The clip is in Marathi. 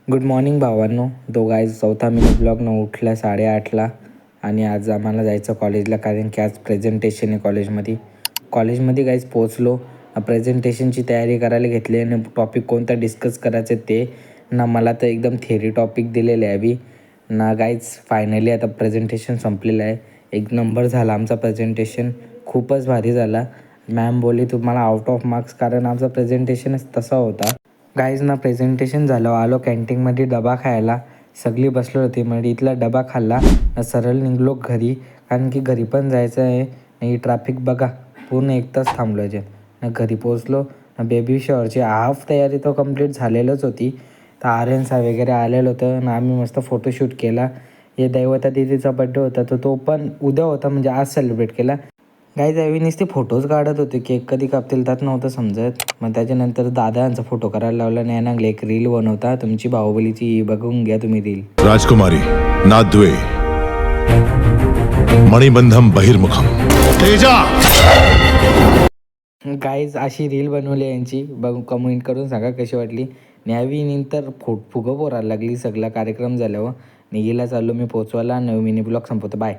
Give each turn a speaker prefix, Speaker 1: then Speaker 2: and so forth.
Speaker 1: गुड मॉर्निंग भावांनो. गाईज चौथा मिनी ब्लॉगनं उठला 8:30ला आणि आज आम्हाला जायचं कॉलेजला, कारण की आज प्रेझेंटेशन आहे कॉलेजमध्ये गाईज पोचलो. प्रेझेंटेशनची तयारी करायला घेतली आणि टॉपिक कोणता डिस्कस करायचं ते ना. मला तर एकदम थेरी टॉपिक दिलेले आहे ना गाईज. फायनली आता प्रेझेंटेशन संपलेलं आहे. एक नंबर झाला आमचा प्रेझेंटेशन, खूपच भारी झाला. मॅम बोलली तुम्हाला आउट ऑफ मार्क्स, कारण आमचा प्रेझेंटेशनच तसा होता. गाईज ना प्रेझेंटेशन झालं, आलो कॅन्टीनमध्ये डबा खायला. सगळी बसलो होती, म्हणजे इथला डबा खाल्ला सरळ निघलो घरी, कारण की घरी पण जायचं आहे. ही ट्रॅफिक बघा, पूर्ण 1 तास थांबलो आहे ना. घरी पोचलो. बेबी शॉवरची हाफ तयारी तर कंप्लीट झालेलंच होती. तर आर्यनसा वगैरे आलेलं होतं ना. आम्ही मस्त फोटोशूट केला. हे दैवता दिदीचा बड्डे होता, तर तो पण उद्या होता, म्हणजे आज सेलिब्रेट केला. गाईज यावेळी नुसते फोटोज काढत होते, केक कधी कापतील त्यात नव्हतं समजत. मग त्याच्यानंतर दादांचा फोटो करायला लावला. नाही लागले एक रील बनवता तुमची बाहुबलीची, बघून घ्या तुम्ही रील.
Speaker 2: राजकुमारी नाद्वे मणिबंधम बहिर्मुखम तेजा.
Speaker 1: गाईज अशी रील बनवली यांची, बघून कमेंट करून सांगा कशी वाटली. न्यावी नंतर फुगं पोरायला लागली सगळा कार्यक्रम झाल्यावर. निघीला चाललो मी पोचवायला. 9 मिनी ब्लॉग संपवतो. बाय.